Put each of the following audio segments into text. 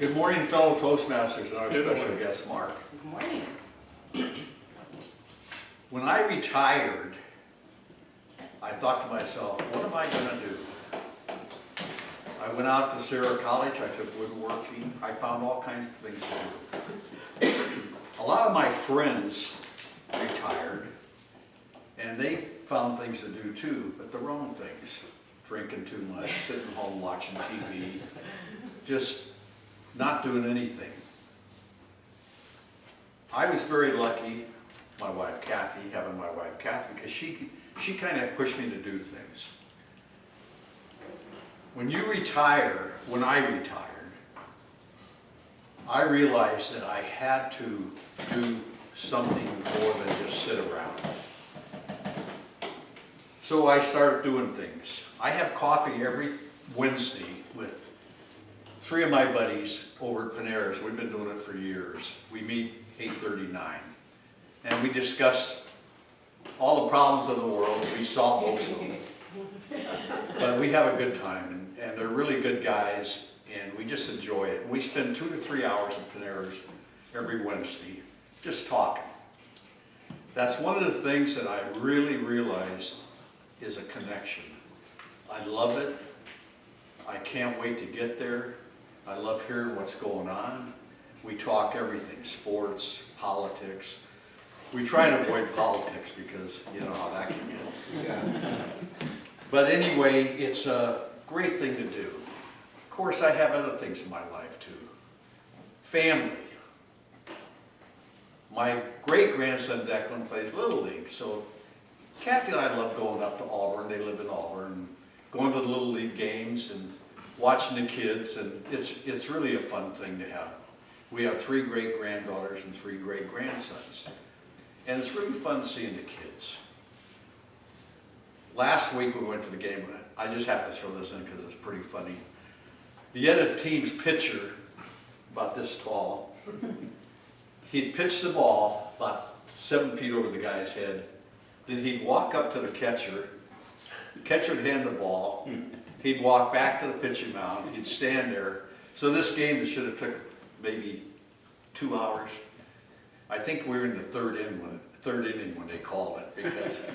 Good morning, fellow Toastmasters, and our Good special morning. guest, Mark. Good morning. When I retired, I thought to myself, what am I going to do? I went out to Sarah College, I took woodworking, I found all kinds of things to do. A lot of my friends retired, and they found things to do too, but the wrong things. Drinking too much, sitting home watching TV, just not doing anything. I was very lucky, having my wife Kathy, because she kind of pushed me to do things. When I retired, I realized that I had to do something more than just sit around. So I started doing things. I have coffee every Wednesday with 3 of my buddies over at Panera's. We've been doing it for years. We meet 8:39, and we discuss all the problems of the world. We solve most of them. But we have a good time, and they're really good guys, and we just enjoy it. We spend 2 to 3 hours at Panera's every Wednesday, just talking. That's one of the things that I really realized is a connection. I love it. I can't wait to get there. I love hearing what's going on. We talk everything, sports, politics. We try to avoid politics because you know how that can get. Yeah. But anyway, it's a great thing to do. Of course, I have other things in my life too. Family. My great-grandson Declan plays Little League, so Kathy and I love going up to Auburn. They live in Auburn, going to the Little League games and watching the kids, and it's really a fun thing to have. We have 3 great-granddaughters and 3 great-grandsons, and it's really fun seeing the kids. Last week we went to the game. I just have to throw this in because it's pretty funny. The other team's pitcher, about this tall, he'd pitch the ball about 7 feet over the guy's head. Then he'd walk up to the catcher would hand the ball, he'd walk back to the pitching mound, he'd stand there. So this game that should have took maybe 2 hours, I think we were in the third inning when they called it, because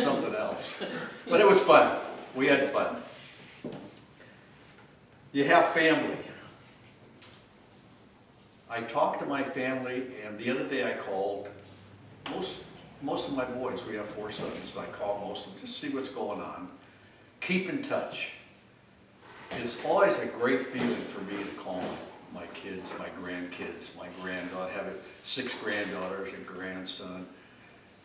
something else. But it was fun. We had fun. You have family. I talked to my family, and the other day I called most of my boys. We have 4 sons, so I call most of them just to see what's going on. Keep in touch. It's always a great feeling for me to call my kids, my grandkids, my granddaughter. I have 6 granddaughters and grandson.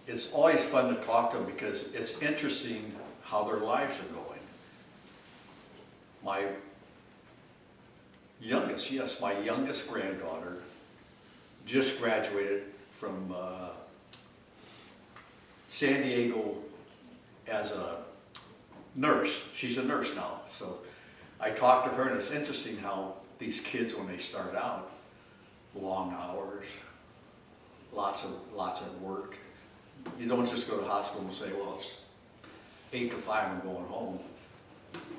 It's always fun to talk to them because it's interesting how their lives are going. My youngest granddaughter just graduated from San Diego as a nurse. She's a nurse now. So I talked to her, and it's interesting how these kids, when they start out, long hours, lots of work. You don't just go to the hospital and say, well, it's 8 to 5, I'm going home.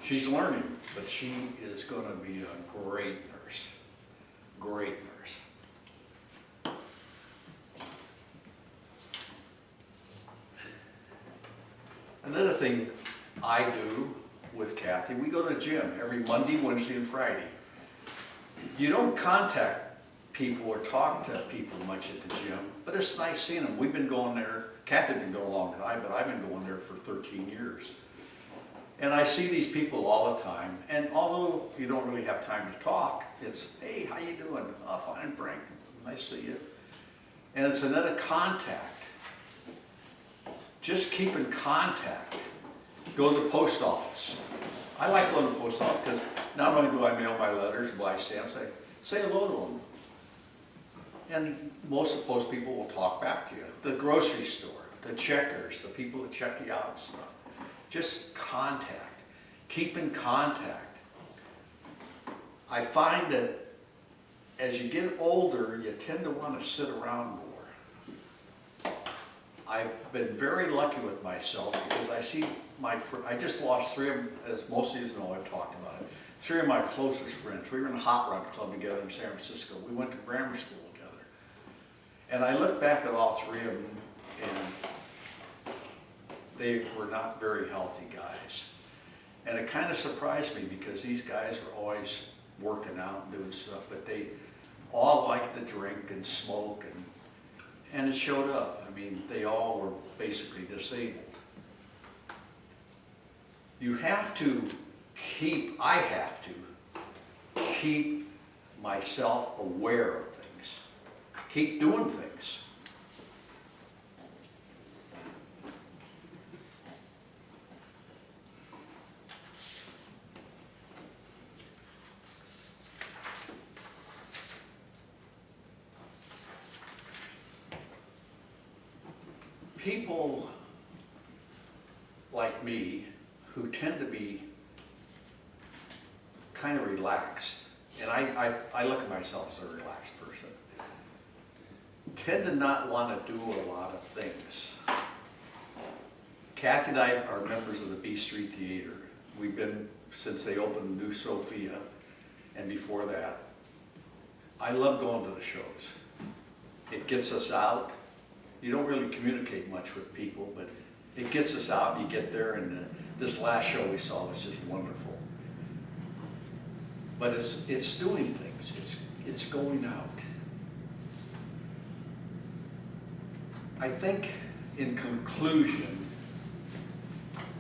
She's learning, but she is going to be a great nurse. Great nurse. Another thing I do with Kathy, we go to the gym every Monday, Wednesday, and Friday. You don't contact people or talk to people much at the gym, but it's nice seeing them. We've been going there, Kathy's been going longer than I, but I've been going there for 13 years. And I see these people all the time, and although you don't really have time to talk, it's, hey, how you doing? Oh, fine, Frank, nice to see you. And it's another contact. Just keep in contact. Go to the post office. I like going to the post office because not only do I mail my letters and buy stamps, I say hello to them. And most of the post people will talk back to you. The grocery store, the checkers, the people that check you out and stuff. Just contact. Keep in contact. I find that as you get older, you tend to want to sit around more. I've been very lucky with myself because I see I just lost 3 of them, as most of you know, I've talked about it. Three of my closest friends. We were in a hot rod club together in San Francisco. We went to grammar school together. And I look back at all three of them, and they were not very healthy guys. And it kind of surprised me because these guys were always working out and doing stuff, but they all liked to drink and smoke, and it showed up. I mean, they all were basically disabled. You have to I have to keep myself aware of things, keep doing things. People like me who tend to be kind of relaxed, and I look at myself as a relaxed person, tend to not want to do a lot of things. Kathy and I are members of the B Street Theater. We've been since they opened New Sophia, and before that. I love going to the shows. It gets us out. You don't really communicate much with people, but it gets us out. You get there, and this last show we saw was just wonderful. But it's doing things. It's going out. I think, in conclusion,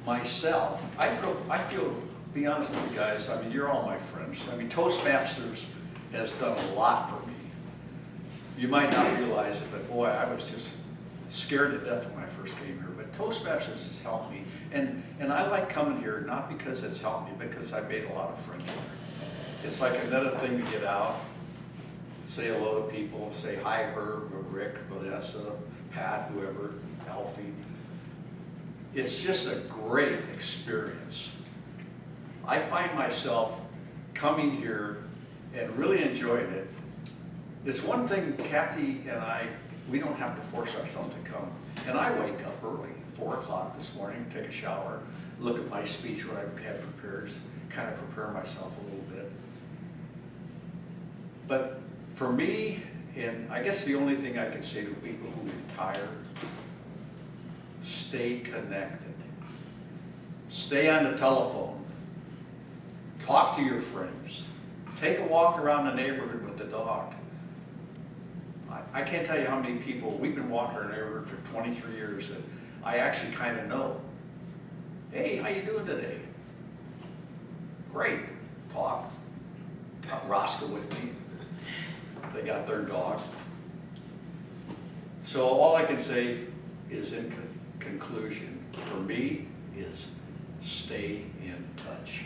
myself, I feel, be honest with you guys, I mean, you're all my friends. I mean, Toastmasters has done a lot for me. You might not realize it, but boy, I was just scared to death when I first came here. But Toastmasters has helped me. And I like coming here, not because it's helped me, because I made a lot of friends here. It's like another thing to get out, say hello to people, say hi, Herb, or Rick, Vanessa, Pat, whoever, Alfie. It's just a great experience. I find myself coming here and really enjoying it. It's one thing Kathy and I, we don't have to force ourselves to come. And I wake up early, 4 o'clock this morning, take a shower, look at my speech, what I've had prepared, kind of prepare myself a little bit. But for me, and I guess the only thing I can say to people who retire, stay connected. Stay on the telephone. Talk to your friends. Take a walk around the neighborhood with the dog. I can't tell you how many people, we've been walking our neighborhood for 23 years that I actually kind of know. Hey, how you doing today? Great. Talk. Got Roscoe with me. They got their dog. So all I can say is in conclusion, for me, is stay in touch.